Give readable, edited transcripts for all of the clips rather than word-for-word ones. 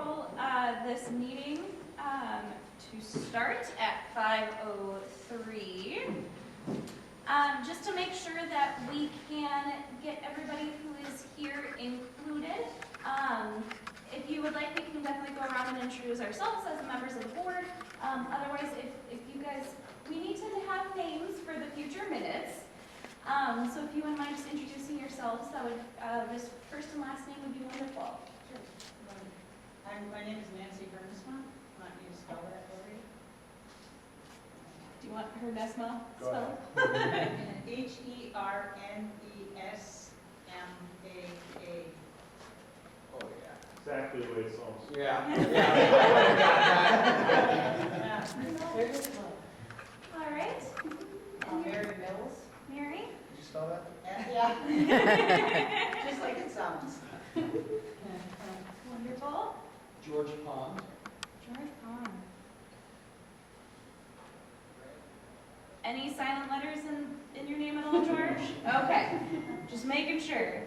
call this meeting to start at 5:03. Just to make sure that we can get everybody who is here included. If you would like, we can definitely go around and introduce ourselves as members of the board. Otherwise, if you guys, we need to have names for the future minutes. So if you wouldn't mind just introducing yourselves, that would, just first and last name would be wonderful. Sure. My name is Nancy Hernesmaa. Want me to spell that for you? Do you want Hernesmaa Go spelled? Hernesmaa. Oh, yeah. Exactly the way it sounds. Yeah. All right. Mary Mills. Mary? Did you spell that? Yeah. Just like it sounds. Wonderful. George Pond. George Pond. Any silent letters in your name at all, George? Okay, just making sure.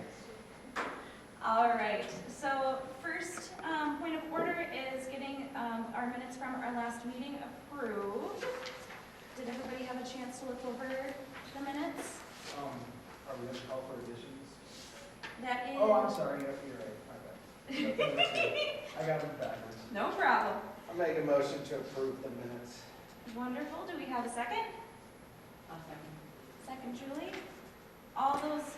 All right, so first point of order is getting our minutes from our last meeting approved. Did everybody have a chance to look over the minutes? Are we going to call for additions? That is... Oh, I'm sorry. You're right. My bad. I got them backwards. No problem. I'll make a motion to approve the minutes. Wonderful. Do we have a second? I'll second. Second, Julie. All those,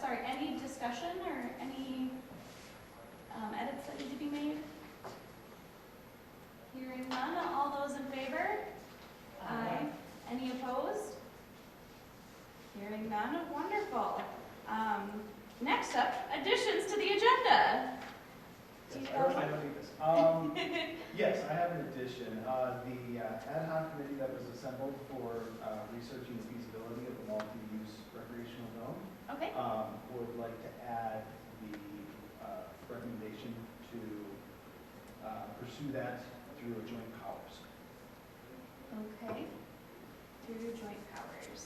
sorry, any discussion or any edits that need to be made? Hearing none, all those in favor? Aye. Any opposed? Hearing none, wonderful. Next up, additions to the agenda. Yes, I don't need this. Yes, I have an addition. The ad hoc committee that was assembled for researching the feasibility of the multi-use recreational zone Okay, would like to add the recommendation to pursue that through a joint powers. okay. Through joint powers.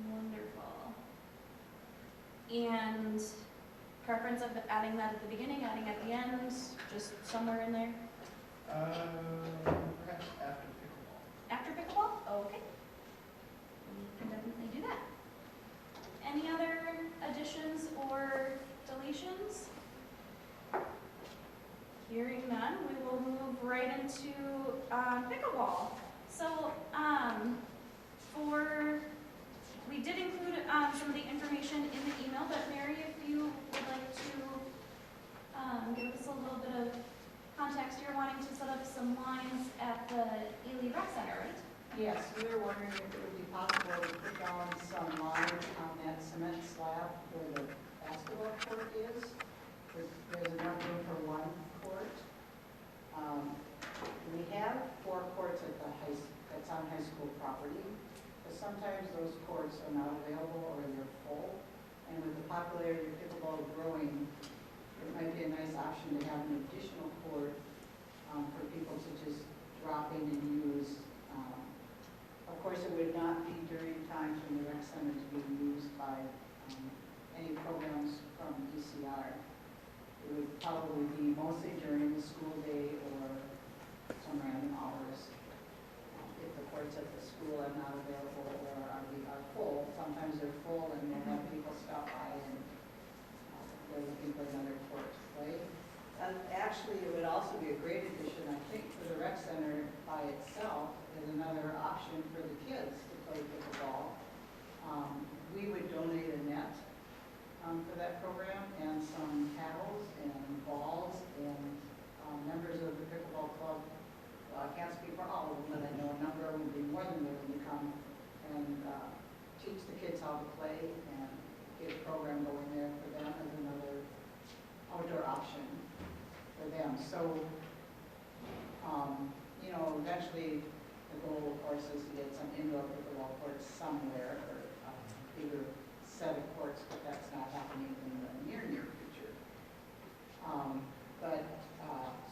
Wonderful. And preference of adding that at the beginning, adding at the end, just somewhere in there? Perhaps after pickleball. After pickleball? Okay. We can definitely do that. Any other additions or deletions? Hearing none, we will move right into pickleball. So, we did include some of the information in the email, but Mary, if you would like to give us a little bit of context, you're wanting to set up some lines at the Ely Rec Center, right? Yes, we were wondering if it would be possible to put down some lines on that cement slab where the basketball court is. There's enough room for one court. We have 4 courts at the that's on high school property, but sometimes those courts are not available or they're full. And with the popularity of pickleball growing, it might be a nice option to have an additional court for people to just drop in and use. Of course, it would not be during times when the rec center is being used by any programs from ECR. It would probably be mostly during the school day or some random hours. If the courts at the school are not available or are full, sometimes they're full and we'll have people stop by and they're looking for another court to play. And actually, it would also be a great addition, I think, for the rec center by itself is another option for the kids to play pickleball. We would donate a net for that program and some paddles and balls and members of the Pickleball Club. I can't speak for all of them, but I know a number of them would be more than willing to come and teach the kids how to play and get a program going there for them as another outdoor option for them. So, eventually the goal, of course, is to get some indoor pickleball courts somewhere or a bigger set of courts, but that's not happening in the near future.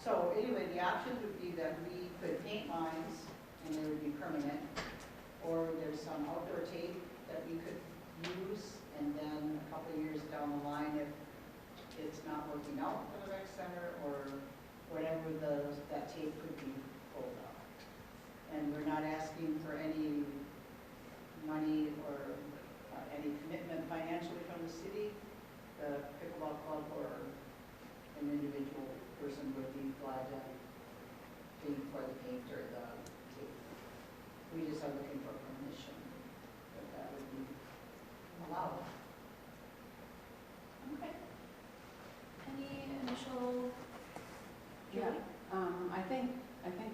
So anyway, the options would be that we could paint lines and they would be permanent, or there's some outdoor tape that we could use, and then a couple of years down the line, if it's not working out for the rec center or whatever that tape could be pulled up. And we're not asking for any money or any commitment financially from the city. The Pickleball Club or an individual person would be glad to pay for the paint or the tape. We just are looking for permission that would be allowed. Okay. Any initial? Yeah, I think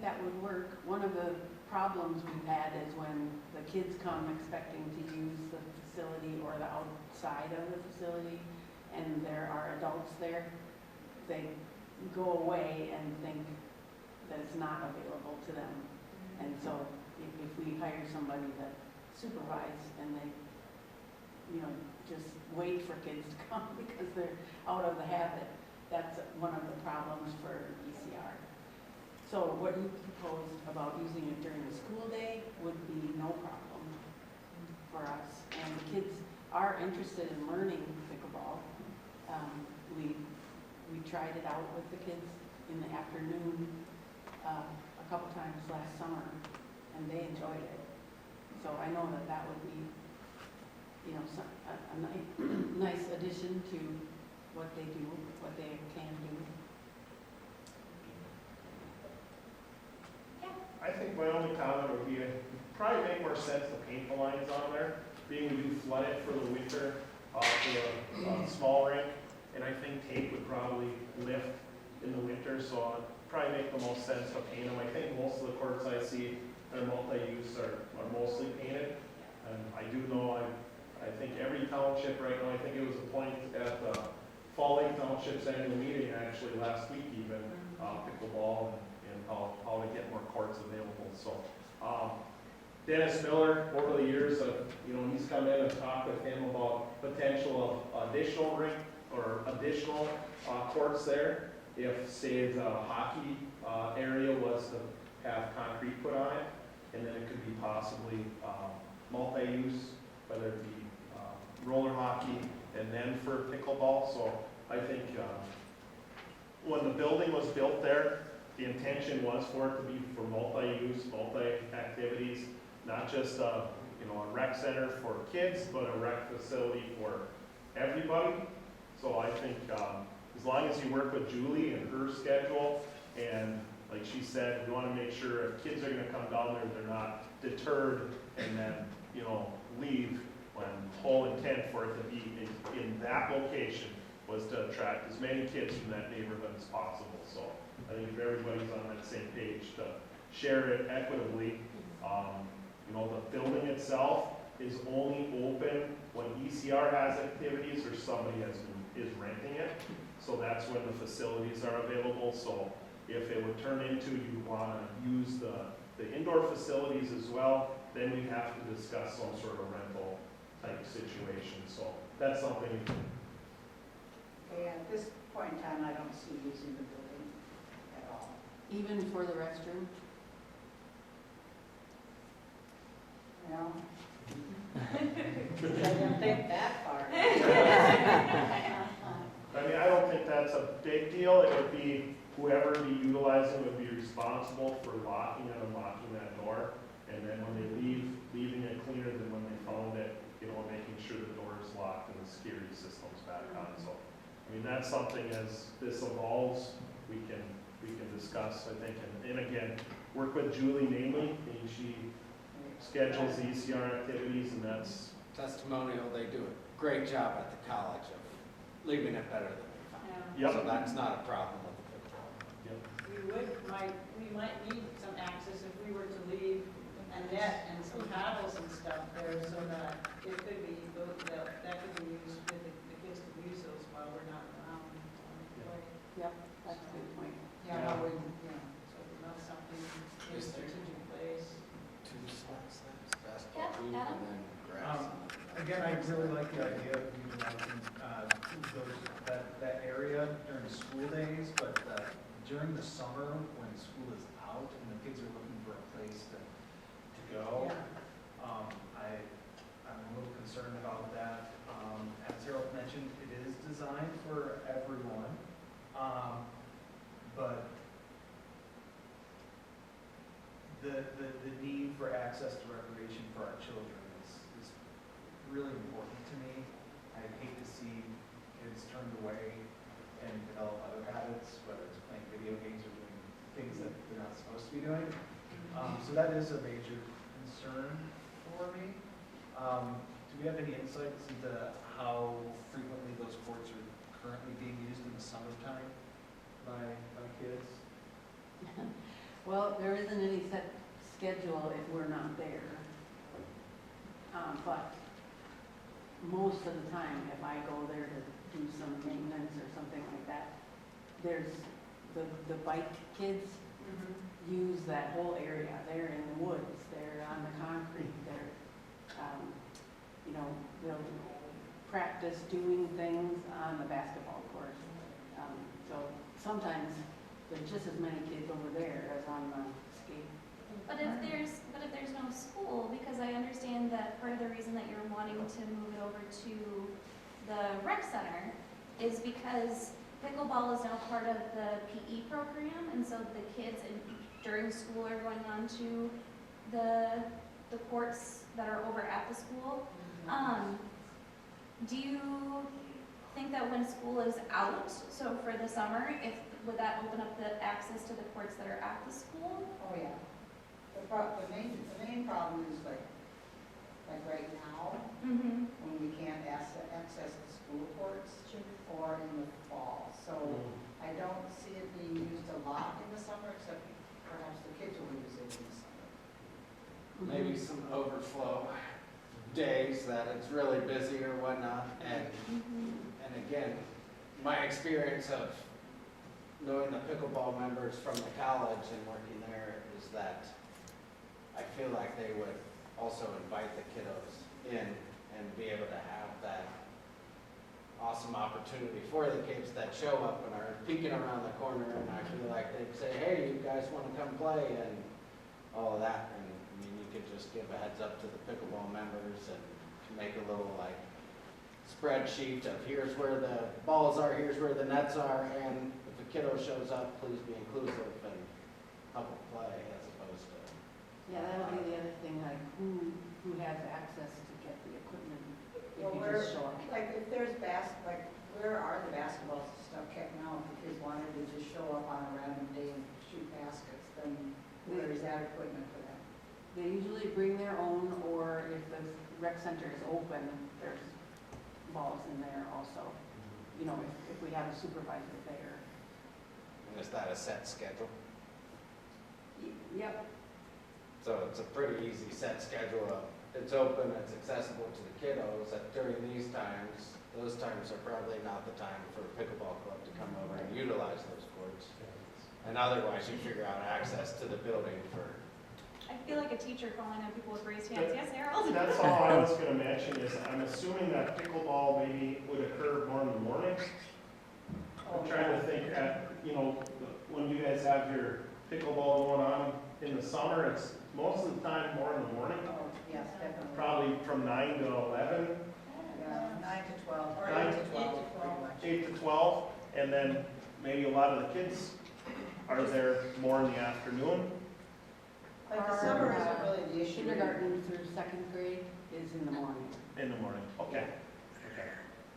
that would work. One of the problems we've had is when the kids come expecting to use the facility or the outside of the facility, and there are adults there, they go away and think that it's not available to them. And so if we hire somebody that supervises and they, just wait for kids to come because they're out of the habit, that's one of the problems for ECR. So what you proposed about using it during the school day would be no problem for us. And the kids are interested in learning pickleball. We tried it out with the kids in the afternoon a couple times last summer, and they enjoyed it. So I know that would be, a nice addition to what they do, what they can do. I think my only comment would be, it'd probably make more sense to paint the lines on there, being we do flood it for the winter, for the small rink, and I think tape would probably lift in the winter, so it'd probably make the most sense to paint them. I think most of the courts I see that are multi-use are mostly painted, and I do know, I think every township right now, I think it was a point at the Fall Lake Township's annual meeting actually last week even, pickleball and how to get more courts available. So Dennis Miller, over the years, he's come in and talked with him about potential of additional rink or additional courts there. If, say, the hockey area was to have concrete put on it, and then it could be possibly multi-use, whether it be roller hockey and then for pickleball. So I think when the building was built there, the intention was for it to be for multi-use, multi-activities, not just a rec center for kids, but a rec facility for everybody. So I think as long as you work with Julie and her schedule, and like she said, we want to make sure if kids are going to come down there, they're not deterred and then leave, when the whole intent for it to be in that location was to attract as many kids from that neighborhood as possible. So I think if everybody's on that same page to share it equitably, the building itself is only open when ECR has activities or somebody is renting it. So that's when the facilities are available. So if it would turn into you want to use the indoor facilities as well, then we'd have to discuss some sort of rental type situation. So that's something. Okay, at this point in time, I don't see using the building at all. Even for the restroom? No. I didn't think that far. I mean, I don't think that's a big deal. It would be whoever would be utilizing would be responsible for locking and unlocking that door. And then when they leave, leaving it cleaner than when they found it, making sure the door is locked and the security system's back on. So, I mean, that's something as this evolves, we can discuss, I think, and again, work with Julie mainly. I mean, she schedules the ECR activities, and that's Testimonial, they do a great job at the college of leaving it better than we found. Yep. So that's not a problem with the pickleball. We might need some access if we were to leave a net and some paddles and stuff there, so that it could be, that could be used, the kids could use those while we're not around. Yep, that's a good point. Yeah, I wouldn't, So not something in a strategic place. Two slots, that's basketball Yeah, hoop Adam? and then grass. again, I really like the idea of utilizing that area during school days, but during the summer when school is out and the kids are looking for a place to go. I'm a little concerned about that. As Harold mentioned, it is designed for everyone, but the need for access to recreation for our children is really important to me. I hate to see kids turned away and develop other habits, whether it's playing video games or doing things that they're not supposed to be doing. So that is a major concern for me. Do we have any insights into how frequently those courts are currently being used in the summertime by kids? Well, there isn't any set schedule if we're not there. But most of the time, if I go there to do some maintenance or something like that, there's the bike kids use that whole area. They're in the woods, they're on the concrete, they're, they'll practice doing things on the basketball court. So sometimes there's just as many kids over there as on the skate. But if there's no school, because I understand that part of the reason that you're wanting to move it over to the rec center is because pickleball is now part of the PE program, and so the kids during school are going on to the courts that are over at the school. Do you think that when school is out, so for the summer, would that open up the access to the courts that are at the school? Oh, yeah. The main problem is like right now, Mm-hmm. when we can't access the school courts or in the fall. So I don't see it being used a lot in the summer, except perhaps the kids will use it in the summer. Maybe some overflow days that it's really busy or whatnot. And again, my experience of knowing the pickleball members from the college and working there is that I feel like they would also invite the kiddos in and be able to have that awesome opportunity for the kids that show up and are peeking around the corner, and I feel like they'd say, hey, you guys want to come play, and all of that. And I mean, you could just give a heads up to the pickleball members and make a little like spreadsheet of here's where the balls are, here's where the nets are, and if a kiddo shows up, please be inclusive and help them play, as opposed to. Yeah, that'll be the other thing, like who has access to get the equipment if Well, you just show up. like if there's where are the basketballs and stuff kept now? If the kids wanted to just show up on a random day and shoot baskets, then where is that equipment for them? They usually bring their own, or if the rec center is open, there's balls in there also. You know, if we have a supervisor there. And is that a set schedule? Yep. So it's a pretty easy set schedule of it's open, it's accessible to the kiddos. That during these times, those times are probably not the time for a pickleball club to come over and utilize those courts. And otherwise, you figure out access to the building for. I feel like a teacher calling on people with raised hands. Yes, Harold? That's all I was gonna mention is I'm assuming that pickleball maybe would occur more in the morning. I'm trying to think when you guys have your pickleball going on in the summer, it's most of the time more in the morning, Oh, yes, definitely. probably from 9 to 11, Yeah, 9 to 12, or 9 8 to to 12, pretty much. 8 to 12, and then maybe a lot of the kids are there more in the afternoon. Like the summer isn't really the issue. Kindergarten through second grade is in the morning. In the morning, okay.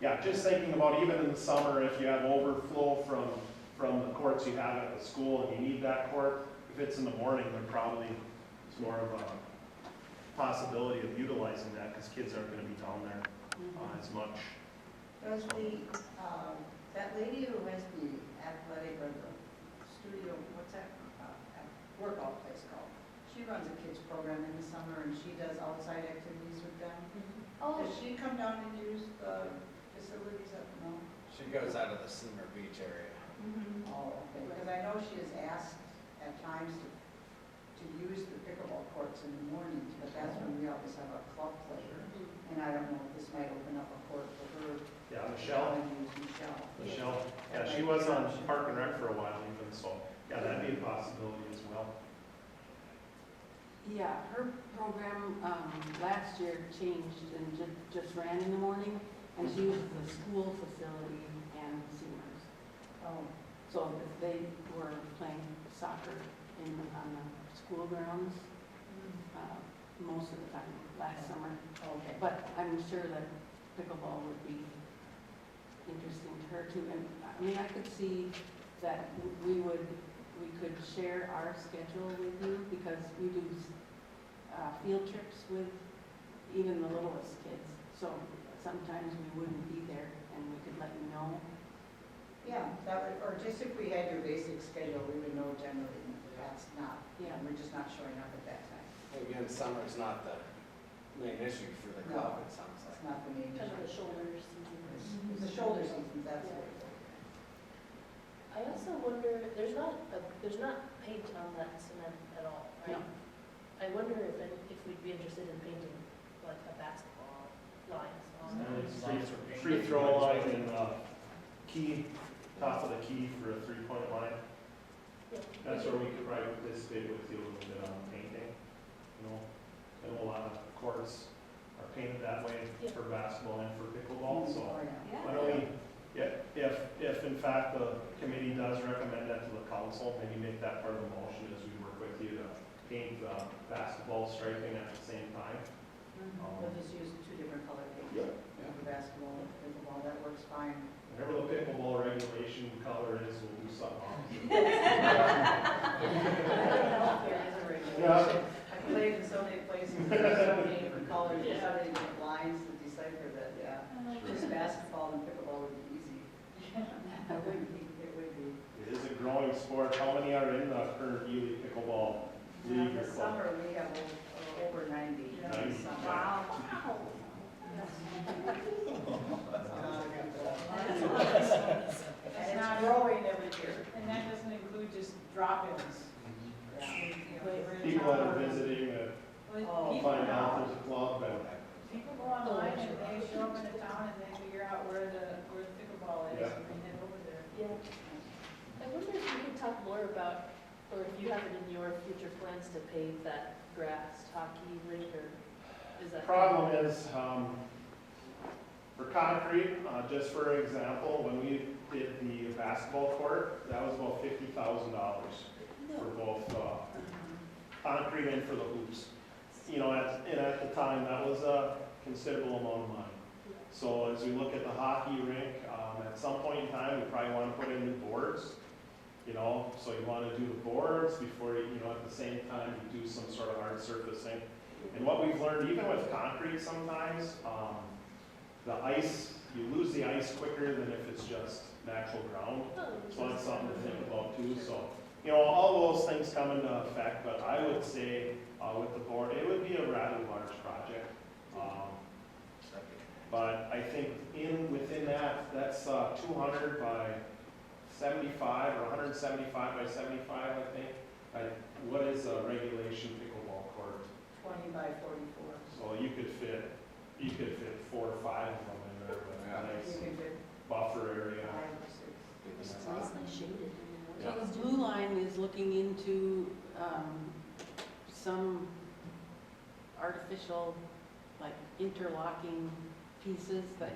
Yeah, just thinking about even in the summer, if you have overflow from the courts you have at the school and you need that court, if it's in the morning, then probably it's more of a possibility of utilizing that because kids aren't going to be down there as much. Does that lady who has the athletic or the studio, what's that, workout place called? She runs a kids program in the summer and she does outside activities with them. Oh, Does she come down and use the facilities up, no? She goes out of the Seymour Beach area. Oh, okay, because I know she has asked at times to use the pickleball courts in the mornings, but that's when we always have our club player. And I don't know if this might open up a court for her. Yeah, Michelle. Michelle, yeah, she was on Park and Rec for a while even, so yeah, that'd be a possibility as well. Yeah, her program last year changed and just ran in the morning, And she uses the school facility and seniors. Oh, So they were playing soccer on the school grounds most of the time last summer. okay. But I'm sure that pickleball would be interesting to her too. And I mean, I could see that we could share our schedule with you because we do field trips with even the littlest kids. So sometimes we wouldn't be there and we could let you know. Yeah, that would, or just if we had your basic schedule, we would know generally that's not, Yeah. we're just not showing up at that time. Again, summer's not the main issue for the club, it sounds It's like. not the main Because of the issue. shoulders. It's the shoulder seasons, that's Yeah. what. I also wonder, there's not paint on that cement at all, right? No. I wonder if we'd be interested in painting like a basketball lines on. Free throw line and key, top of the key for a 3-point line. Yeah. That's where we could probably participate with you a little bit on painting. You know, I know a lot of courts are painted that way Yeah. for basketball and for pickleball, so. Oh, yeah. Why don't we, if in fact the committee does recommend that to the council, maybe make that part of the motion as we work with you to paint basketball striping at the same time. We'll just use 2 different color paints. Yeah. For basketball, pickleball, that works fine. Whatever the pickleball regulation color is, we'll do something else. I don't know if there is a regulation. I played in so many places, there's so many different colors, there's so many different lines to decipher that, yeah. Just basketball and pickleball would be easy. It would be, it would be. It is a growing sport. How many are in the current Ely pickleball league or This club? summer, we have over 90. 90. This summer. Wow. And it's growing every year. And that doesn't include just drop-ins. People that are visiting that Oh, find out there's a club and, People go online and they show up in a town and they figure out where the pickleball is Yeah. and they head over there. Yeah. I wonder if you could talk more about, or if you have it in your future plans to pave that grass hockey rink, or is that? problem is, for concrete, just for example, when we did the basketball court, that was about $50,000 for both, concrete and for the hoops. You know, at the time, that was a considerable amount of money. So as we look at the hockey rink, at some point in time, we probably want to put in new boards. You know, so you want to do the boards before you know, at the same time, you do some sort of hard surfacing. And what we've learned, even with concrete sometimes, the ice, you lose the ice quicker than if it's just natural ground. So that's something to think about too. So, you know, all those things come into effect, but I would say with the board, it would be a rather large project. But I think within that's 200 by 75 or 175 by 75, I think. What is a regulation pickleball court? 20 by 44. So you could fit 4 or 5 of them in there with Yeah. a nice You can fit buffer area. 5 or 6. It's nicely shaded. So the Blue Line is looking into some artificial, like interlocking pieces that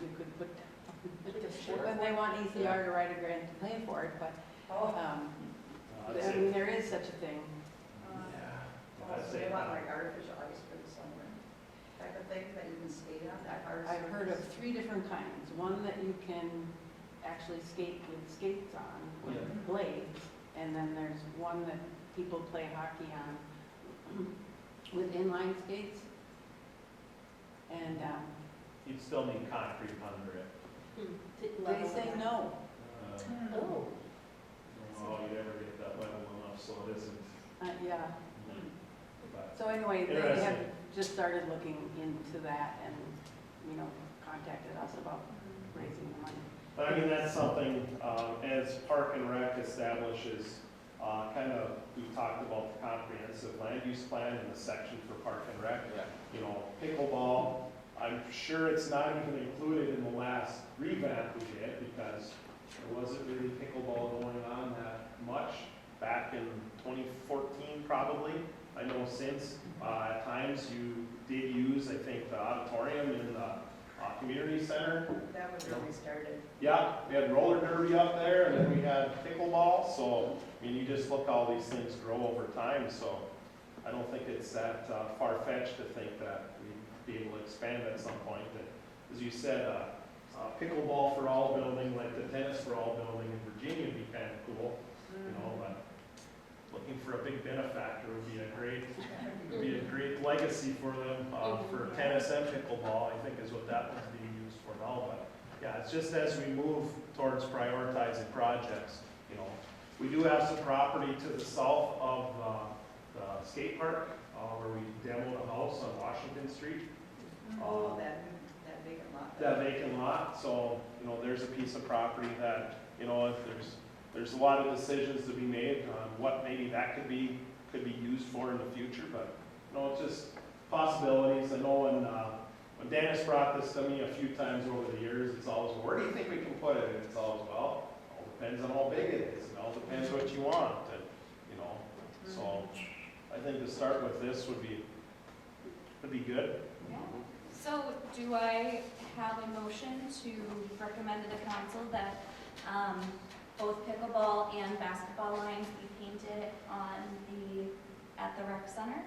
you could put down. And they want ECR to write a grant to pay for it, but, I'd I say- mean, there is such a thing. I'd So say they want not. like artificial ice for the summer, type of thing that you can skate on, that hard I've heard of surface. 3 different kinds. One that you can actually skate with skates on, with Yeah. blades, and then there's one that people play hockey on with inline skates. And You'd still need concrete under it. they say no. Oh, Oh, you never get that level enough, so it isn't. Yeah. But So anyway, they have Interesting. just started looking into that and, you know, contacted us about raising the money. But I mean, that's something, as Park and Rec establishes, we talked about the comprehensive land use plan in the section for Park and Rec. Yeah. You know, pickleball, I'm sure it's not even included in the last revamp we did because there wasn't really pickleball going on that much back in 2014 probably. I know since, at times you did use, I think, the auditorium in the community center. That was where we started. Yeah, we had roller derby up there, and then we had pickleball, so, I mean, you just look how these things grow over time, so I don't think it's that far-fetched to think that we'd be able to expand at some point. And as you said, pickleball for all building, like the tennis for all building in Virginia would be kind of cool, you know, but looking for a big benefactor would be a great legacy for them, for tennis and pickleball, I think is what that one's being used for now, but yeah, it's just as we move towards prioritizing projects, you know, we do have some property to the south of the skate park, where we demoed a house on Washington Street. Oh, that vacant lot. That vacant lot, so, you know, there's a piece of property that, you know, if there's a lot of decisions to be made on what maybe that could be used for in the future, but, you know, it's just possibilities. I know when Dennis brought this to me a few times over the years, it's always, where do you think we can put it? And it's always, well, it all depends on how big it is, it all depends what you want, and, you know, so I think to start with this would be good. Yeah. So do I have a motion to recommend to the council that both pickleball and basketball lines be painted at the rec center?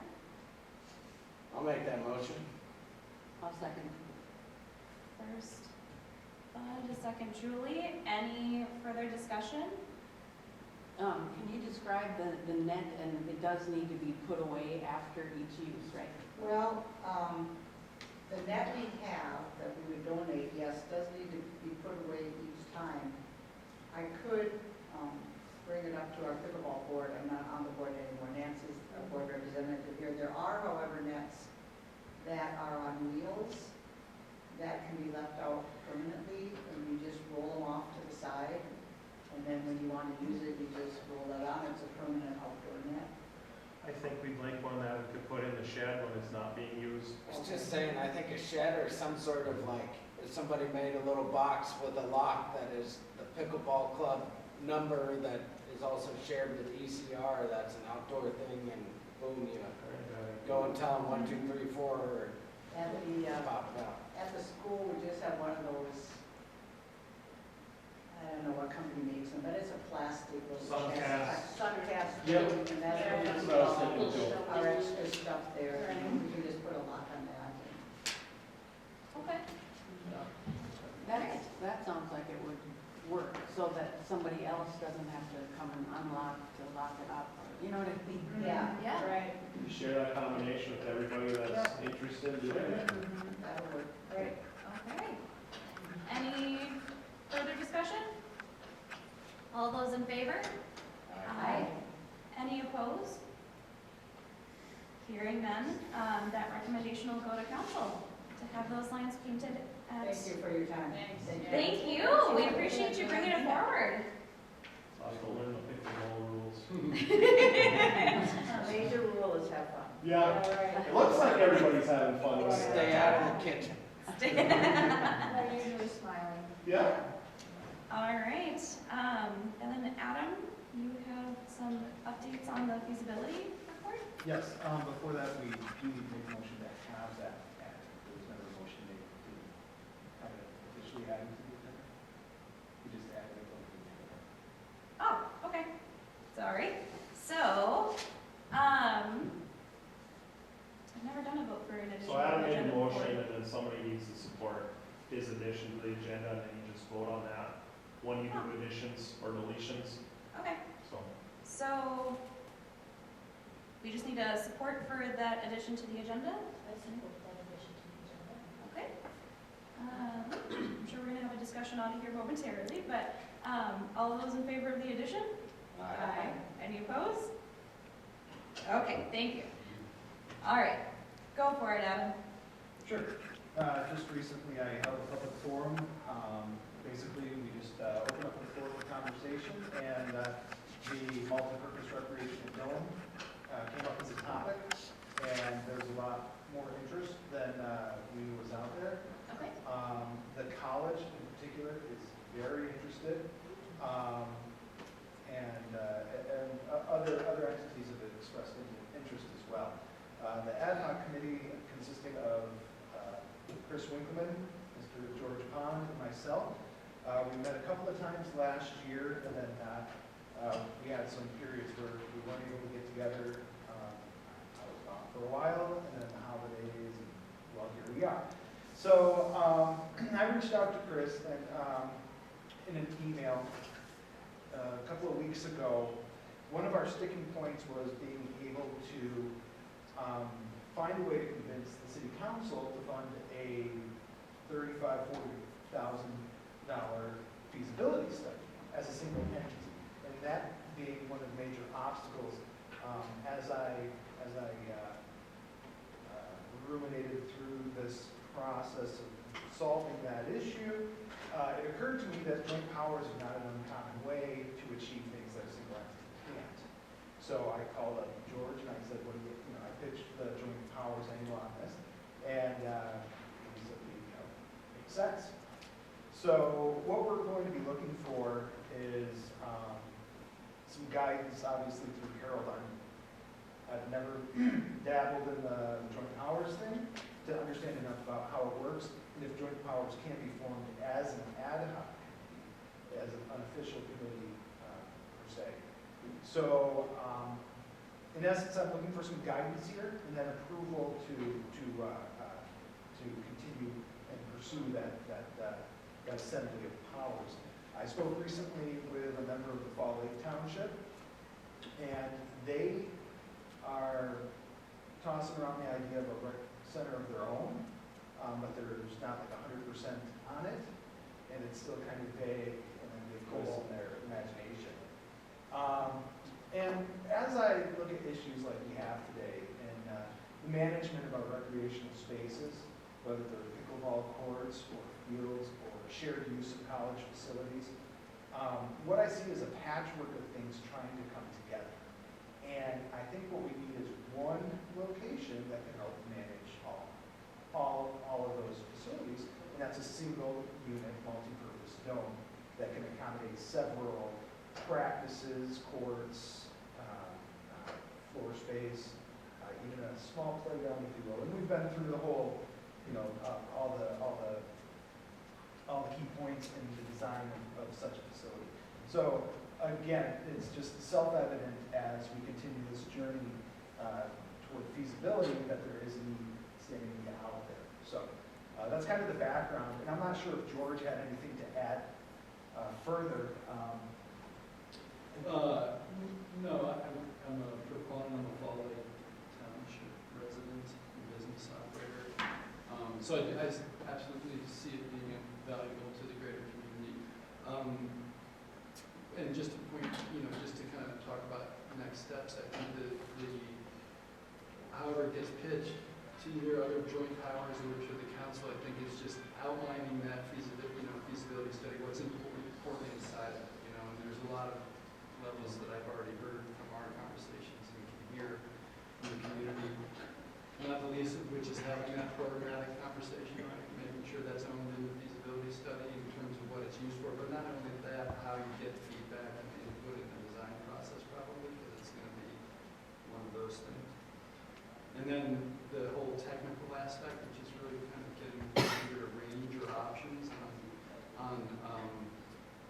I'll make that motion. I'll second. First, Bud, a second, Julie. Any further discussion? Can you describe the net, and it does need to be put away after each use, right? Well, the net we have that we would donate, yes, does need to be put away each time. I could bring it up to our pickleball board. I'm not on the board anymore. Nancy's a board representative here. There are, however, nets that are on wheels that can be left out permanently, and you just roll them off to the side. And then when you want to use it, you just roll that on. It's a permanent outdoor net. I think we'd like one that we could put in the shed when it's not being used. I was just saying, I think a shed or some sort of like, if somebody made a little box with a lock that is the Pickleball Club number that is also shared with ECR, that's an outdoor thing, and boom, you go and tell them 1, 2, 3, 4, or At pop it out. at the school, we just have one of those, I don't know what company makes them, but it's a plastic little Suncast. Suncast. Yep. And that's Yeah, what we what I was call thinking too. our extra stuff there. Right. We can just put a lock on that. Okay. That sounds like it would work, so that somebody else doesn't have to come and unlock to lock it up, or, you know what I mean? Yeah. Yeah. Right, You share that combination with everybody that's interested in it. That'll work. right. Okay. Any further discussion? All those in favor? Aye. Any opposed? Hearing none, that recommendation will go to council to have those lines painted at. Thank you for your time. Thanks. Thank you. We appreciate you bringing it forward. I'll have to learn the pickleball rules. Major rule is have fun. Yeah, All right. it looks like everybody's having fun with it. Stay out of the kitchen. They're usually smiling. Yeah. All right, and then Adam, you have some updates on the feasibility report? Yes, before that, we do need to make a motion to have that added. There was never a motion made to have it officially added to the agenda. We just added it over the agenda. Oh, okay, sorry. So, I've never done a vote for an addition. So Adam made a agenda motion, before. and then somebody needs to support his addition to the agenda, and then you just vote on that. When you do additions or deletions, Okay, so. so we just need a support for that addition to the agenda? Okay. I'm sure we're gonna have a discussion on it here momentarily, but, all of those in favor of the addition? Aye. Any opposed? Okay, thank you. All right, go for it, Adam. Sure. Just recently, I held a public forum. Basically, we just opened up the floor for conversation, and the multi-purpose recreation dome came up as a topic, and there's a lot more interest than we knew was out there. Okay. The college in particular is very interested, and other entities have expressed interest as well. The ad hoc committee consisting of Chris Winkleman, Mr. George Pond, and myself. We met a couple of times last year, and then we had some periods where we weren't able to get together. I was gone for a while, and then the holidays, and well, here we are. So I reached out to Chris and in an email a couple of weeks ago. One of our sticking points was being able to find a way to convince the city council to fund a $35,000 to $40,000 feasibility study as a single entity, and that being one of the major obstacles. As I ruminated through this process of solving that issue, it occurred to me that joint powers are not an uncommon way to achieve things that a single entity can't. So I called up George and I said, "What do you know?" I pitched the joint powers angle on this, and he said, "Makes sense." So what we're going to be looking for is some guidance, obviously through Harold. I've never dabbled in the joint powers thing to understand enough about how it works, and if joint powers can be formed as an ad hoc committee, as an unofficial committee per se. So in essence, I'm looking for some guidance here, and then approval to continue and pursue that assembly of powers. I spoke recently with a member of the Fall Lake Township, and they are tossing around the idea of a rec center of their own, but there's not like 100% on it, and it's still kind of vague and then they goals in their imagination. And as I look at issues like we have today and the management of our recreational spaces, whether they're pickleball courts or fields or shared use of college facilities, what I see is a patchwork of things trying to come together. And I think what we need is one location that can help manage all of those facilities, and that's a single unit multi-purpose dome that can accommodate several practices, courts, floor space, even a small playground, if you will. And we've been through the whole, all the key points in the design of such a facility. So again, it's just self-evident as we continue this journey toward feasibility that there is a need standing out there. So that's kind of the background, and I'm not sure if George had anything to add further. No, I'm a proponent. I'm a Fall Lake Township resident and business operator. So I absolutely see it being valuable to the greater community. And just to point, just to kind of talk about next steps, I think however it gets pitched to either other joint powers or to the council, I think is just outlining that feasibility study, what's important inside of it, and there's a lot of levels that I've already heard from our conversations and can hear in the community, not the least of which is having that programmatic conversation, right? Making sure that's owned in the feasibility study in terms of what it's used for, but not only that, how you get feedback and input in the design process probably, because it's going to be one of those things. And then the whole technical aspect, which is really kind of getting either a range or options on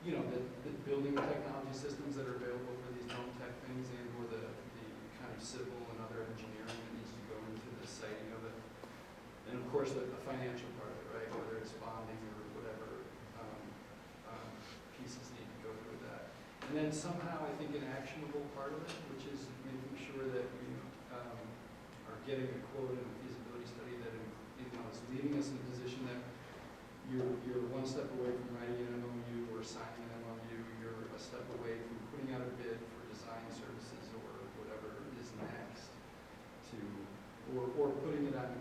the building technology systems that are available for these home tech things, and or the kind of civil and other engineering that needs to go into the siting of it. And of course the financial part of it, right? Whether it's bonding or whatever pieces need to go through that. And then somehow I think an actionable part of it, which is making sure that we are getting a quote in a feasibility study that is leaving us in a position that you're one step away from writing an MOU or signing an MOU. You're a step away from putting out a bid for design services or whatever is next, or putting it on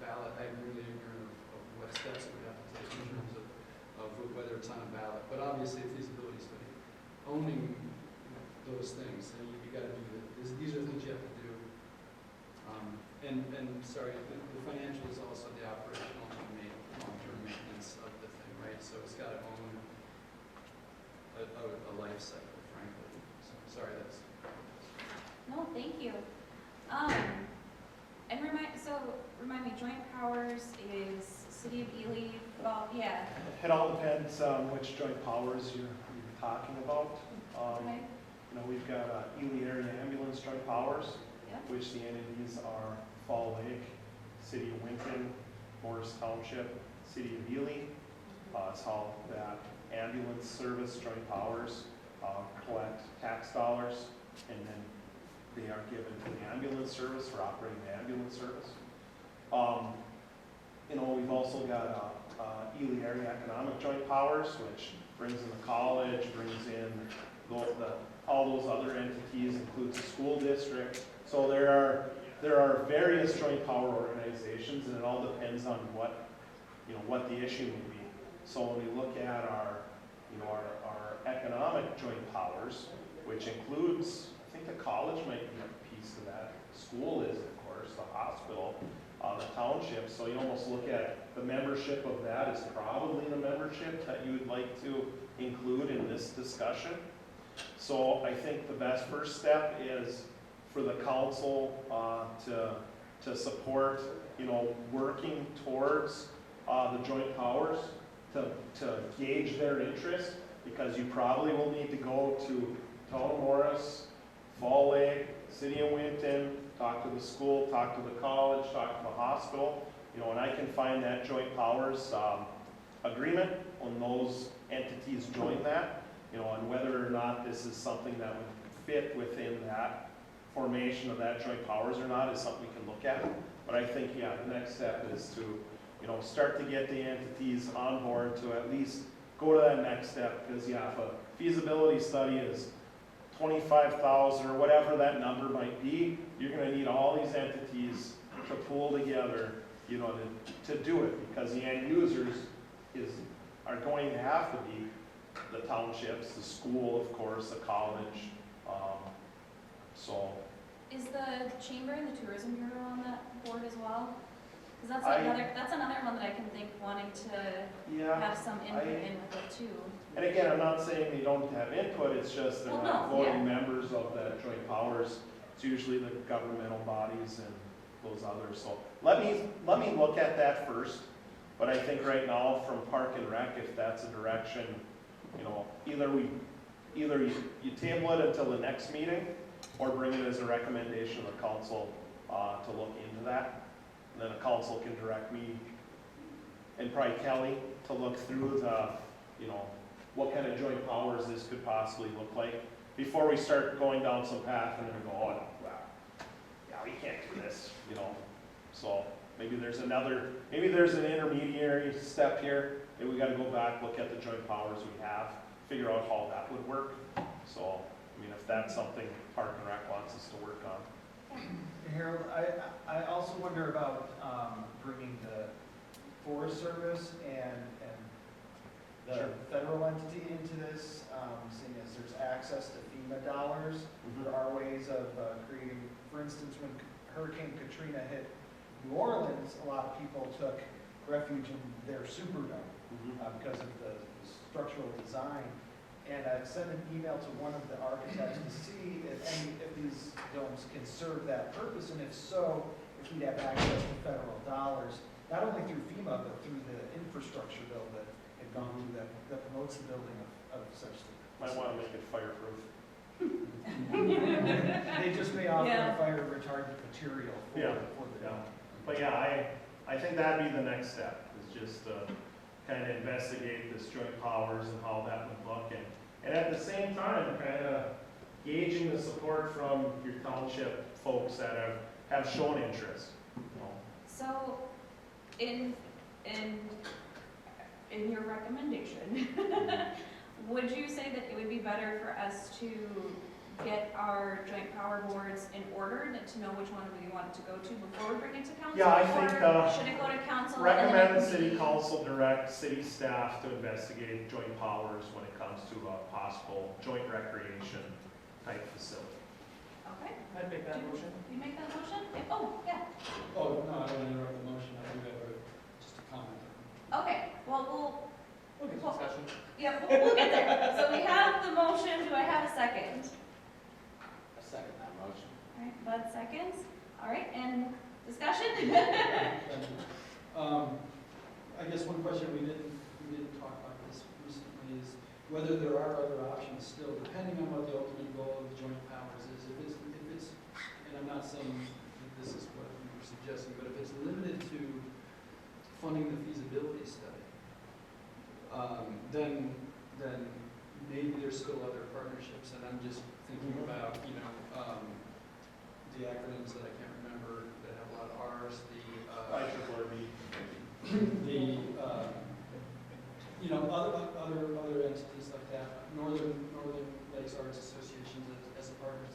ballot. I'm really ignorant of what steps we have to take in terms of whether it's on a ballot. But obviously a feasibility study, owning those things, and you got to do this. These are things you have to do. And sorry, the financial is also the operational and long-term maintenance of the thing, right? So it's got to own a life cycle, frankly. So sorry, that's. No, thank you. I And remind me, joint powers is City of Ely, well, yeah, It all depends on which joint powers you're talking about. okay, You know, we've got Ely Area Ambulance Joint Powers, yeah, which the entities are Fall Lake, City of Winton, Morris Township, City of Ely. It's how that ambulance service joint powers collect tax dollars, and then they are given to the ambulance service for operating the ambulance service. You know, we've also got Ely Area Economic Joint Powers, which brings in the college, brings in all those other entities, includes the school district. So there are various joint power organizations, and it all depends on what the issue may be. So when we look at our economic joint powers, which includes, I think the college might be a piece of that. School is, of course, the hospital, the township. So you almost look at the membership of that as probably the membership that you would like to include in this discussion. So I think the best first step is for the council to support, working towards the joint powers, to gauge their interest, because you probably will need to go to Town of Morris, Fall Lake, City of Winton, talk to the school, talk to the college, talk to the hospital, and I can find that joint powers agreement when those entities join that, and whether or not this is something that would fit within that formation of that joint powers or not is something we can look at. But I think, the next step is to, start to get the entities on board to at least go to that next step, because, if a feasibility study is 25,000 or whatever that number might be, you're going to need all these entities to pull together, to do it, because the end users are going to have to be the townships, the school, of course, the college. So is the Chamber and the Tourism Bureau on that board as well? Because that's another one that I can think wanting to have some input in with it too. And again, I'm not saying they don't have input, it's just they're not voting yeah. members of that joint powers. It's usually the governmental bodies and those others. So let me look at that first. But I think right now from Park and Rec, if that's a direction, either you table it until the next meeting, or bring it as a recommendation of the council to look into that. And then the council can direct me and probably Kelly to look through the, what kind of joint powers this could possibly look like before we start going down some path and then go, oh, well, yeah, we can't do this, So maybe there's an intermediary step here. Maybe we got to go back, look at the joint powers we have, figure out how that would work. So, if that's something Park and Rec wants us to work on. Harold, I also wonder about bringing the Forest Service and the federal entity into this, seeing as there's access to FEMA dollars. There are ways of creating, for instance, when Hurricane Katrina hit New Orleans, a lot of people took refuge in their Superdome because of the structural design. And I sent an email to one of the architects to see if these domes can serve that purpose, and if so, if we'd have access to federal dollars, not only through FEMA, but through the infrastructure bill that had gone through that promotes the building of such things. Might want to make it fireproof. They just may offer a fire retardant material for the dome. But I think that'd be the next step, is just kind of investigate this joint powers and how that would look, and at the same time, kind of gauging the support from your township folks that have shown interest. So, in your recommendation, would you say that it would be better for us to get our joint power boards in order to know which one we want to go to before we bring it to council? Yeah, I think, or should it go to council? Recommend the city council direct city staff to investigate joint powers when it comes to a possible joint recreation type facility. Okay. I'd make that motion. You make that motion? Oh, yeah. Oh, no, I don't interrupt the motion, I do have just a comment. Okay, well, Okay, discussion. we'll get there. So we have the motion, do I have a second? I second that motion. All right, Bud seconds. All right, and Discussion? I guess one question we didn't talk about this recently is whether there are other options still, depending on what the ultimate goal of the joint powers is. If it's, and I'm not saying that this is what you were suggesting, but if it's limited to funding the feasibility study, then maybe there's still other partnerships, and I'm just thinking about, the acronyms that I can't remember that have a lot of R's, IRRRB. Other entities like that, Northern Lakes Arts Associations as a partner,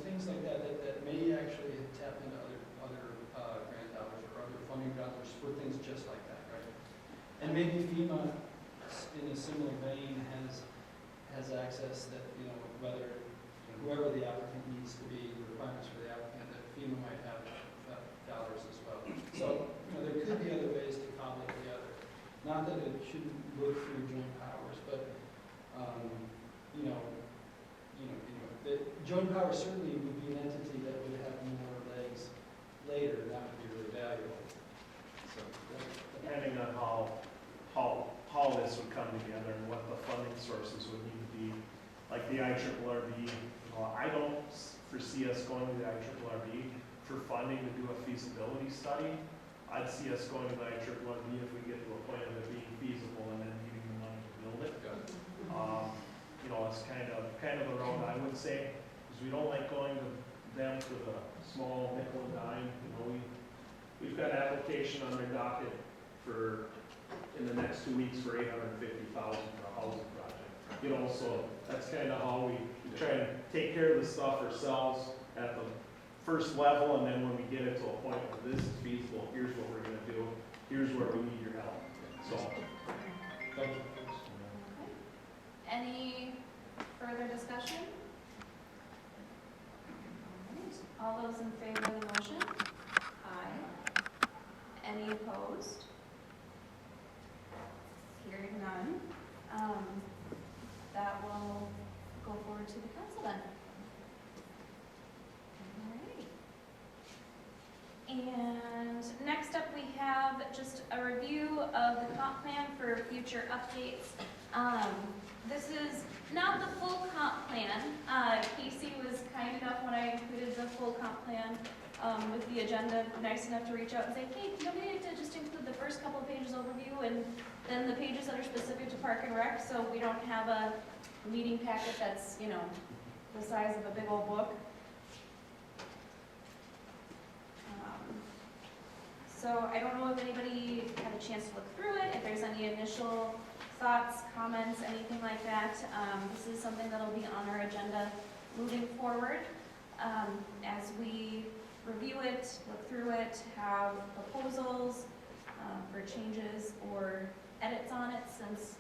things like that may actually tap into other grant dollars or other funding dollars for things just like that, right? And maybe FEMA, in a similar vein, has access that, whether, whoever the applicant needs to be, the requirements for the applicant, that FEMA might have dollars as well. So, there could be other ways to cobble it together. Not that it shouldn't look through joint powers, but, the joint powers certainly would be an entity that would have more legs later, and that would be really valuable. So, Depending on how this would come together and what the funding sources would need to be, like the IRRRB, I don't foresee us going to the IRRRB for funding to do a feasibility study. I'd see us going to the IRRRB if we get to a point of it being feasible and then needing the money to build it. It's kind of the road I would say, because we don't like going to them for the small nickel and dime. We've got an application on their docket for in the next 2 weeks for $850,000 for a housing project. So that's kind of how we try and take care of the stuff ourselves at the first level, and then when we get it to a point where this is feasible, here's what we're going to do, here's where we need your help. So, thank you. Any further discussion? All those in favor of the motion? Aye. Any opposed? Hearing none. That will go forward to the council then. And next up, we have just a review of the comp plan for future updates. This is not the full comp plan. Casey was kind enough when I included the full comp plan with the agenda, nice enough to reach out and say, hey, do you want me to just include the first couple of pages overview and then the pages that are specific to Park and Rec, so we don't have a meeting packet that's, the size of a big old book. So I don't know if anybody had a chance to look through it, if there's any initial thoughts, comments, anything like that. This is something that'll be on our agenda moving forward as we review it, look through it, have proposals for changes or edits on it, since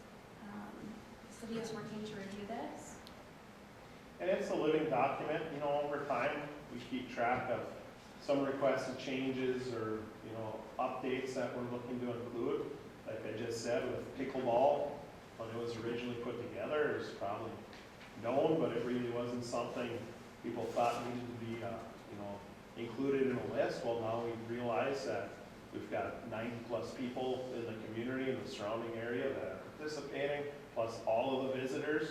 the city is working to review this. And it's a living document, over time, we keep track of some requested changes or, updates that we're looking to include. Like I just said, with pickleball, when it was originally put together, it was probably known, but it really wasn't something people thought needed to be, included in a list. Well, now we realize that we've got 90+ people in the community and the surrounding area that are participating, plus all of the visitors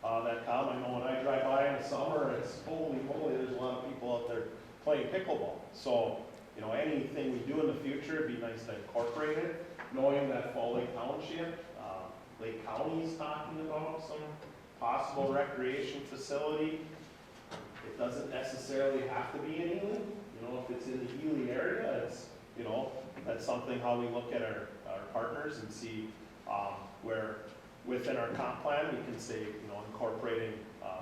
that come. I know when I drive by in the summer, it's holy moly, there's a lot of people out there playing pickleball. So, anything we do in the future, it'd be nice to incorporate it, knowing that Fall Lake Township, Lake County is talking about some possible recreation facility. It doesn't necessarily have to be in Ely. If it's in the Ely area, it's, that's something how we look at our partners and see where within our comp plan we can say, incorporating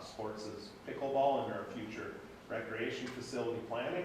sports as pickleball into our future recreation facility planning,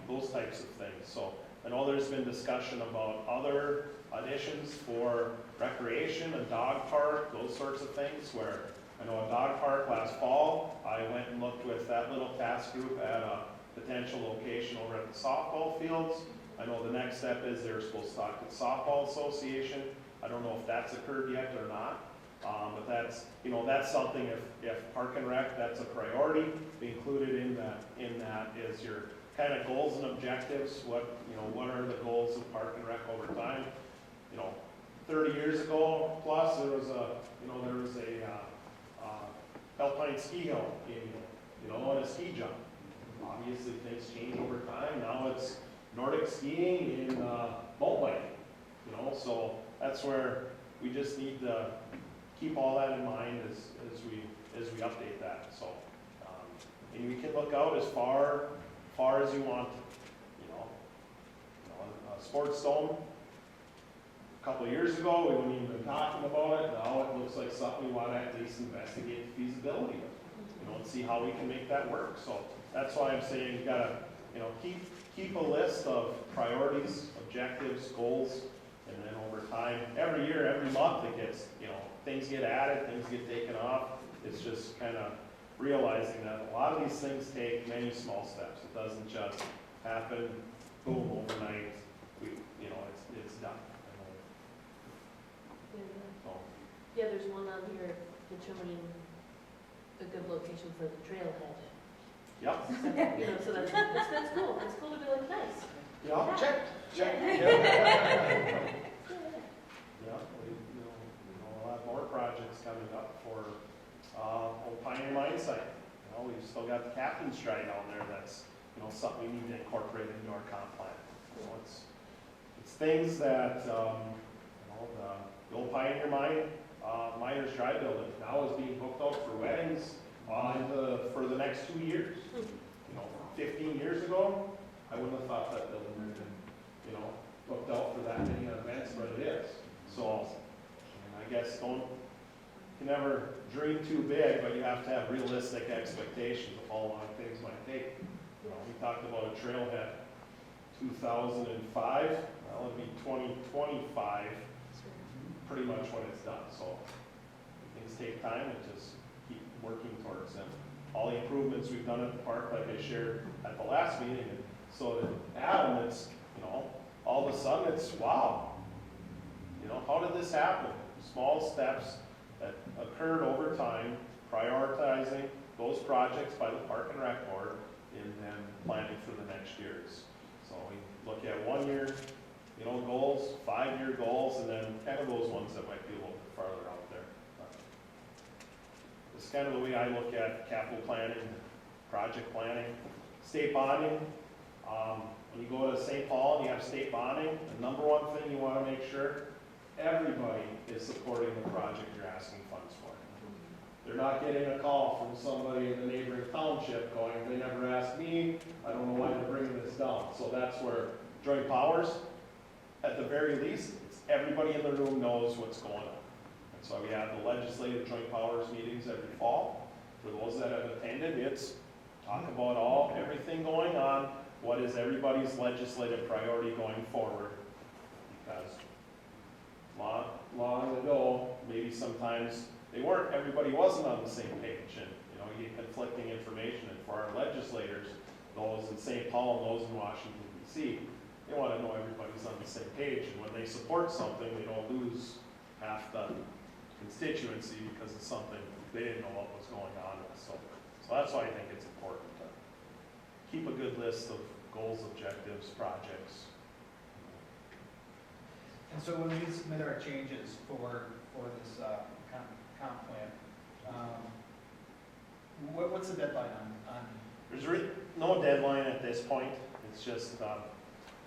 those types of things. So I know there's been discussion about other additions for recreation, a dog park, those sorts of things, where I know a dog park last fall, I went and looked with that little task group at a potential location over at the softball fields. I know the next step is they're supposed to talk to the softball association. I don't know if that's occurred yet or not. But that's, that's something, if Park and Rec, that's a priority, included in that is your kind of goals and objectives, what are the goals of Park and Rec over time. 30 years ago plus, there was a alpine ski hill, and a ski jump. Obviously, things change over time. Now it's Nordic skiing and mountain biking. So that's where we just need to keep all that in mind as we update that. So, and we can look out as far as you want. A sports dome. A couple of years ago, we wouldn't even been talking about it. Now it looks like something we want to at least investigate the feasibility of, and see how we can make that work. So that's why I'm saying you gotta, keep a list of priorities, objectives, goals, and then over time, every year, every month, it gets, things get added, things get taken off. It's just kind of realizing that a lot of these things take many small steps. It doesn't just happen, boom, overnight. It's done. So, Yeah, there's one on here determining a good location for the trailhead. yep. So that's cool. It's cool to be like, nice. Yeah, check. Yeah. Yeah, we'll have more projects coming up for Old Pioneer Mine Site. We've still got the Captain's Stride down there. That's something we need to incorporate into our comp plan. It's things that the Old Pioneer Miners Drive building now is being booked out for weddings for the next 2 years. 15 years ago, I wouldn't have thought that building would have been booked out for that many events, but it is. So, I guess you can never dream too big, but you have to have realistic expectations of how long things might take. We talked about a trailhead 2005, well, it'll be 2025, pretty much when it's done. So things take time and just keep working towards them. All the improvements we've done at the park, like I shared at the last meeting, and so that Adam, it's, all of a sudden it's, wow, how did this happen? Small steps that occurred over time, prioritizing those projects by the Park and Rec Board, and then planning for the next years. So we look at 1 year, goals, 5-year goals, and then kind of those ones that might be a little bit farther out there. It's kind of the way I look at capital planning, project planning, state bonding. When you go to St. Paul and you have state bonding, the number one thing you want to make sure everybody is supporting the project you're asking funds for. They're not getting a call from somebody in the neighboring township going, they never asked me, I don't know why they're bringing this down. So that's where joint powers, at the very least, everybody in the room knows what's going on. And so we have the legislative joint powers meetings every fall. For those that have attended, it's talk about everything going on, what is everybody's legislative priority going forward. Because long ago, maybe sometimes everybody wasn't on the same page, and you get conflicting information. And for our legislators, those in St. Paul and those in Washington D.C., they want to know everybody's on the same page, and when they support something, they don't lose half the constituency because it's something they didn't know what was going on with. So that's why I think it's important to keep a good list of goals, objectives, projects. And so when we submit our changes for this comp plan, what's the deadline on? There's no deadline at this point. It's just,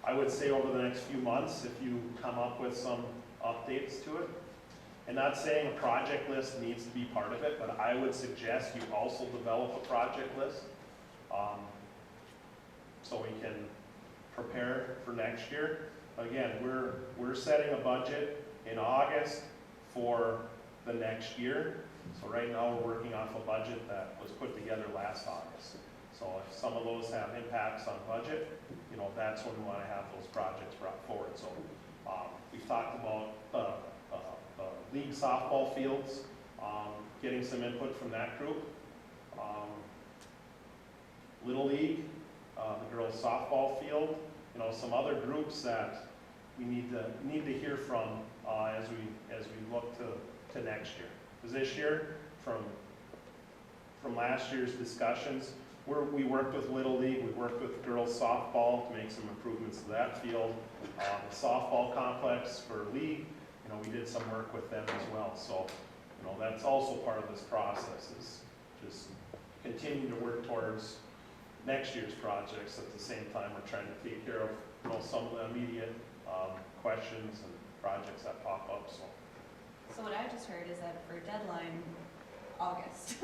I would say over the next few months, if you come up with some updates to it. And not saying a project list needs to be part of it, but I would suggest you also develop a project list, so we can prepare for next year. Again, we're setting a budget in August for the next year. So right now we're working off a budget that was put together last August. So if some of those have impacts on budget, that's when we want to have those projects brought forward. So we've talked about the league softball fields, getting some input from that group. Little League, the girls softball field, some other groups that we need to hear from as we look to next year. Because this year, from last year's discussions, we worked with Little League, we worked with girls softball to make some improvements to that field. The softball complex for league, we did some work with them as well. So, that's also part of this process, is just continue to work towards next year's projects. At the same time, we're trying to take care of, some of the immediate questions and projects that pop up. So what I just heard is that for deadline, August.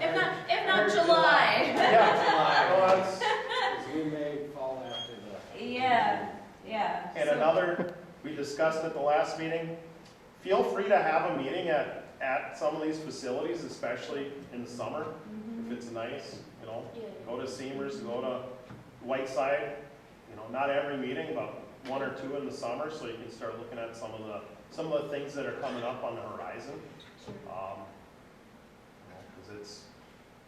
if not July. Yeah, well, that's, We may fall after the. Yeah. and So- another, we discussed at the last meeting, feel free to have a meeting at some of these facilities, especially in the summer, if it's nice, go to Seamers, go to Whiteside, not every meeting, but one or two in the summer, so you can start looking at some of the things that are coming up on the horizon. Because it's,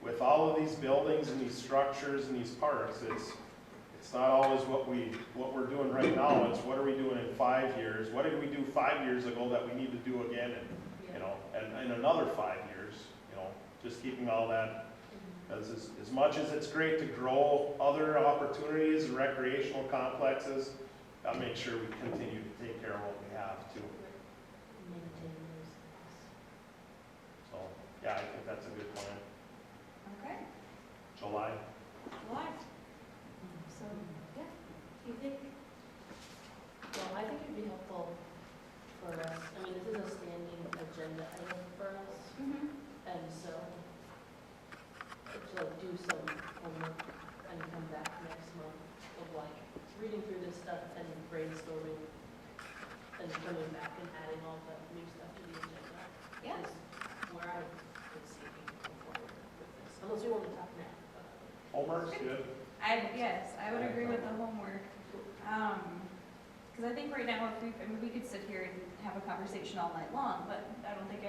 with all of these buildings and these structures and these parks, it's not always what we're doing right now, it's what are we doing in 5 years? What did we do 5 years ago that we need to do again in another 5 years? Just keeping all that, as much as it's great to grow other opportunities, recreational complexes, gotta make sure we continue to take care of what we have too. So, yeah, I think that's a good plan. Okay. July. So, yeah, do you think, well, I think it'd be helpful for us, this is a standing agenda item for us, and so, to do some homework and come back next month of reading through this stuff and brainstorming and coming back and adding all the new stuff to the agenda. Yeah. Is where I would see we can go forward with this, unless you want to talk now. Homework's good. Yes, I would agree with the homework. Because I think right now, we could sit here and have a conversation all night long, but I don't think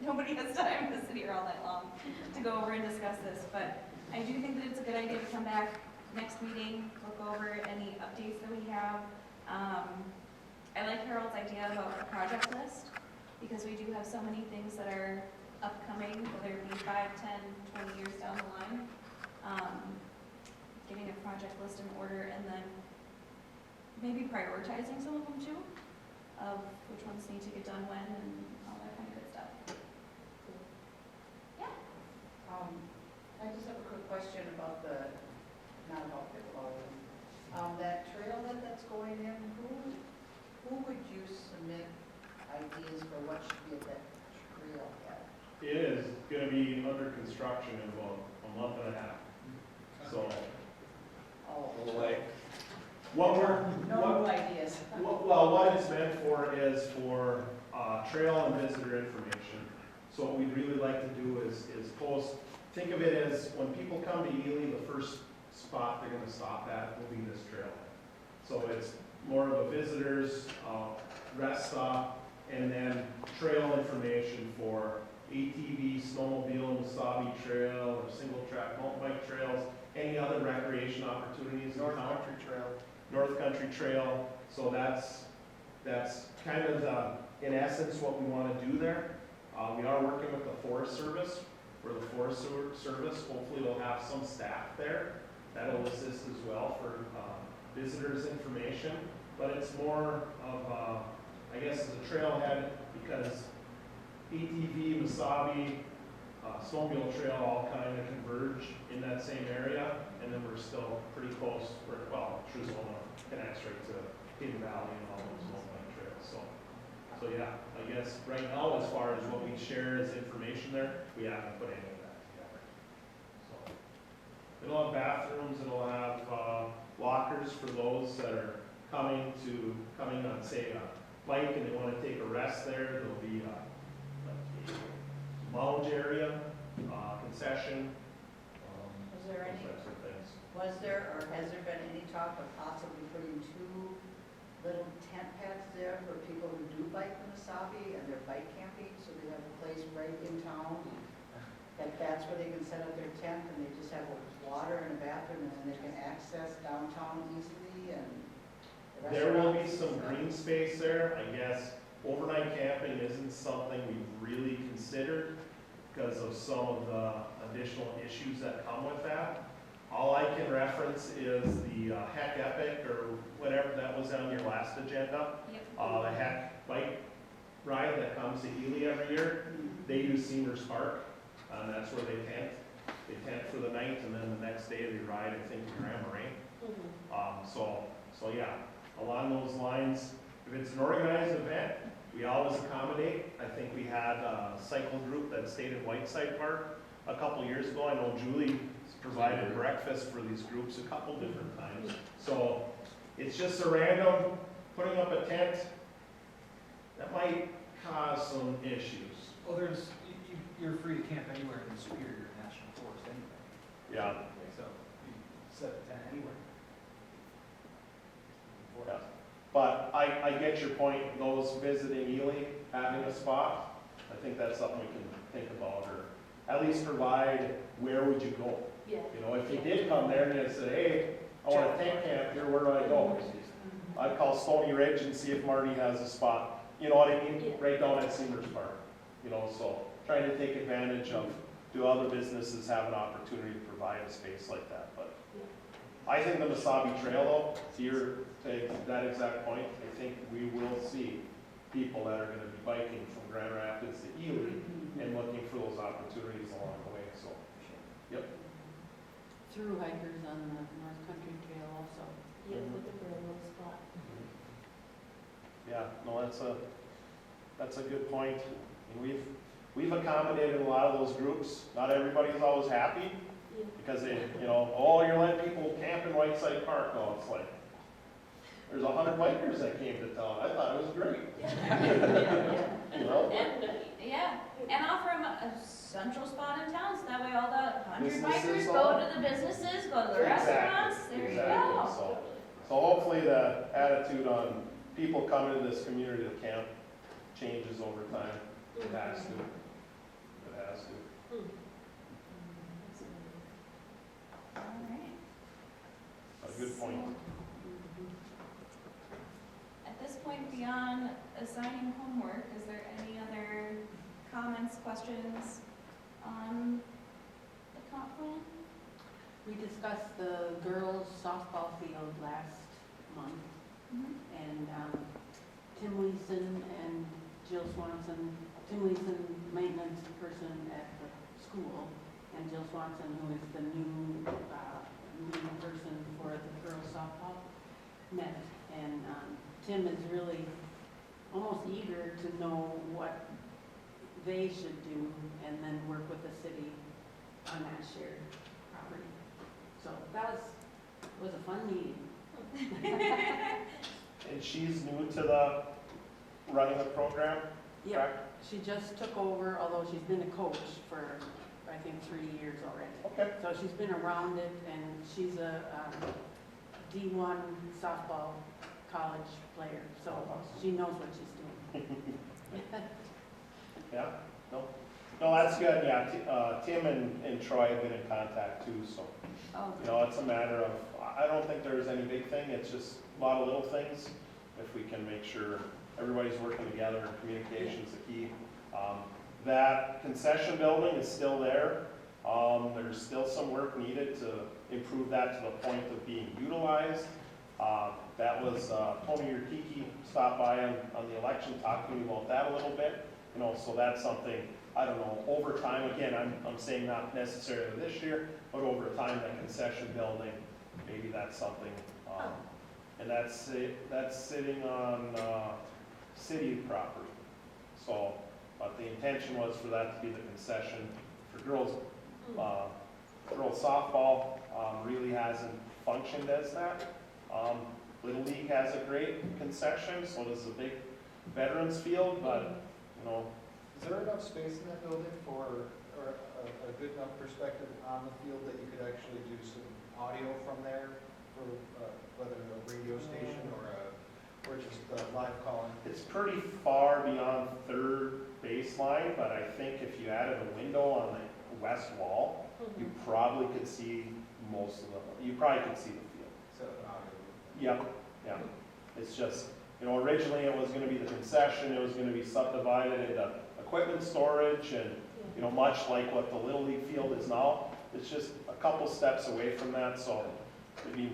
nobody has time to sit here all night long to go over and discuss this. But I do think that it's a good idea to come back next meeting, look over any updates that we have. I like Harold's idea about a project list, because we do have so many things that are upcoming, whether it be 5, 10, 20 years down the line. Getting a project list in order, and then maybe prioritizing some of them too, of which ones need to get done when and all that kind of good stuff. Yeah. I just have a quick question about not about pickleball. That trail that's going in, who would you submit ideas for what should be at that trail at? It is gonna be under construction in about a month and a half. So, No ideas. well, what it's meant for is for trail and visitor information. So what we'd really like to do is post, think of it as when people come to Ely, the first spot they're gonna stop at will be this trail. So it's more of a visitor's rest stop, and then trail information for ATV, snowmobile, Wasabi Trail, or single track mountain bike trails, any other recreation opportunities. North Country Trail. So that's kind of in essence what we want to do there. We are working with the Forest Service, where the Forest Service hopefully will have some staff there that'll assist as well for visitors information. But it's more of I guess as a trailhead, because ATV, Wasabi, snowmobile trail all kind of converge in that same area, and then we're still pretty close. Arizona connects right to Hidden Valley and all those snowmobile trails. So yeah, I guess right now, as far as what we share as information there, we haven't put any of that together. So it'll have bathrooms, it'll have lockers for those that are coming on, say, a bike and they want to take a rest there. There'll be a lounge area, concession, Was there or has there been any talk of possibly putting 2 little tent pads there for people who do bike in Wasabi and they're bike camping, so they have a place right in town? That's where they can set up their tent and they just have water and a bathroom, and then they can access downtown easily and the There will be restaurants? some green space there. I guess overnight camping isn't something we've really considered. because of some of the additional issues that come with that. All I can reference is the Heck Epic or whatever that was on your last agenda. Yep. The Heck bike ride that comes to Ely every year. They use Seymour's Park, and that's where they tent. They tent for the night, and then the next day they ride, I think, to Grand Marais. So yeah, along those lines, if it's an organized event, we always accommodate. I think we had a cycle group that stayed in Whiteside Park a couple years ago. I know Julie provided breakfast for these groups a couple different times. So it's just a random putting up a tent that might cause some issues. Well, you're free to camp anywhere in the Superior National Forest anyway. Yeah. So you set a tent anywhere. Yeah. But I get your point, those visiting Ely, having a spot, I think that's something we can think about, or at least provide, where would you go? Yeah. You know, if you did come there and you said, hey, I want a tent camp here, where do I go? I'd call Stony Ridge and see if Marty has a spot, you know what I mean? Yeah. Right down at Seymour's Park, you know, so trying to take advantage of, do other businesses have an opportunity to provide a space like that, but I think the Mesabi Trail, though, to that exact point, I think we will see people that are going to be biking from Grand Rapids to Ely and looking for those opportunities along the way, so. Yep. Through hikers on the North Country Trail also. Yeah, looking for a little spot. Yeah, no, that's a good point. And we've accommodated a lot of those groups. Not everybody's always happy Yeah. because they, you know, oh, you're letting people camp in Whiteside Park. No, it's like, there's 100 bikers that came to town. I thought it was great. You know? And, Yeah, and offer them a central spot in town, so that way all the 100 Businesses bikers all- go to the businesses, go to the Exactly, restaurants, there you exactly. go. So hopefully the attitude on people coming to this community to camp changes over time. It has to. It has to. All right. A good point. At this point, beyond assigning homework, is there any other comments, questions on the comp plan? We discussed the girls softball field last month, and Tim Leeson and Jill Swanson, Tim Leeson, maintenance person at the school, and Jill Swanson, who is the new person for the girls softball, met. And Tim is really almost eager to know what they should do and then work with the city on that shared property. So that was a fun meeting. And she's new to the running the program, Yeah, correct? she just took over, although she's been a coach for, I think, 3 years already. Okay. So she's been around it, and she's a D1 softball college player, so she knows what she's doing. Yeah, no, that's good, yeah, Tim and Troy have been in contact too, so, Oh, you know, it's a matter of, I don't think there's any big thing, it's just a lot of little things. If we can make sure everybody's working together, communication's the key. That concession building is still there. There's still some work needed to improve that to the point of being utilized. That was, Tony Urquique stopped by on the election, talked to me about that a little bit. You know, so that's something, I don't know, over time, again, I'm saying not necessarily this year, but over time, that concession building, maybe that's something. And that's sitting on city property. So, but the intention was for that to be the concession for girls. Girls softball really hasn't functioned as that. Little League has a great concession, so does the big veterans field, but, you know. Is there enough space in that building for, or a good enough perspective on the field that you could actually do some audio from there for whether a radio station or just live calling? It's pretty far beyond third baseline, but I think if you added a window on the west wall, you probably could see you probably could see the field. So an audio. Yep, yeah. It's just, you know, originally it was gonna be the concession, it was gonna be subdivided into a equipment storage and, you know, much like what the Little League field is now. It's just a couple steps away from that, so it'd be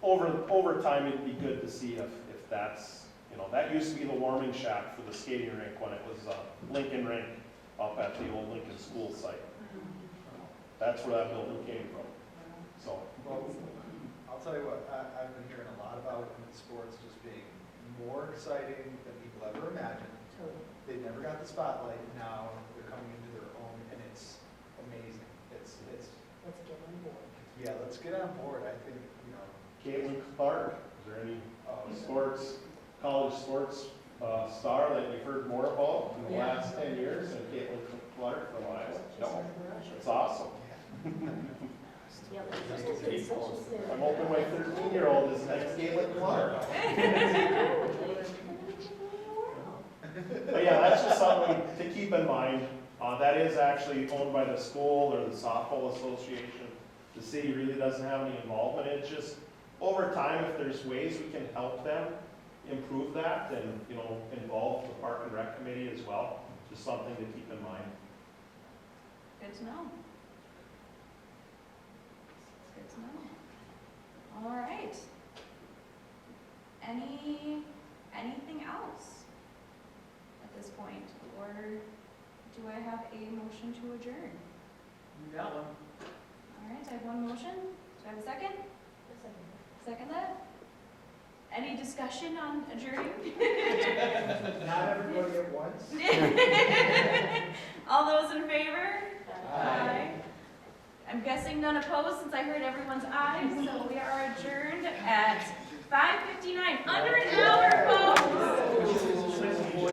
over time, it'd be good to see if that's, you know, that used to be the warming shack for the skating rink when it was Lincoln Rink up at the old Lincoln School site. That's where that building came from, so. Well, I'll tell you what, I've been hearing a lot about women's sports just being more exciting than people ever imagined. They never got the spotlight, now they're coming into their own, and it's amazing. It's Let's get on board. yeah, let's get on board. I think, you know, Caitlin Clark, is there any college sports star that you've heard more about in the last 10 years than Caitlin Clark from Iowa? No, it's awesome. Yeah, but it's just such a I'm hoping my 13-year-old is next Caitlin Clark. But yeah, that's just something to keep in mind. That is actually owned by the school or the softball association. The city really doesn't have any involvement. It's just over time, if there's ways we can help them improve that, and, you know, involve the Park and Rec Committee as well. Just something to keep in mind. Good to know. Good to know. All right. Anything else at this point? Or do I have a motion to adjourn? You got one. All right, I have one motion. Do I have a second? Second that? Any discussion on adjourning? not everybody at once. All those in favor? Aye. I'm guessing none opposed since I heard everyone's ayes, so we are adjourned at 5:59, under an hour, folks.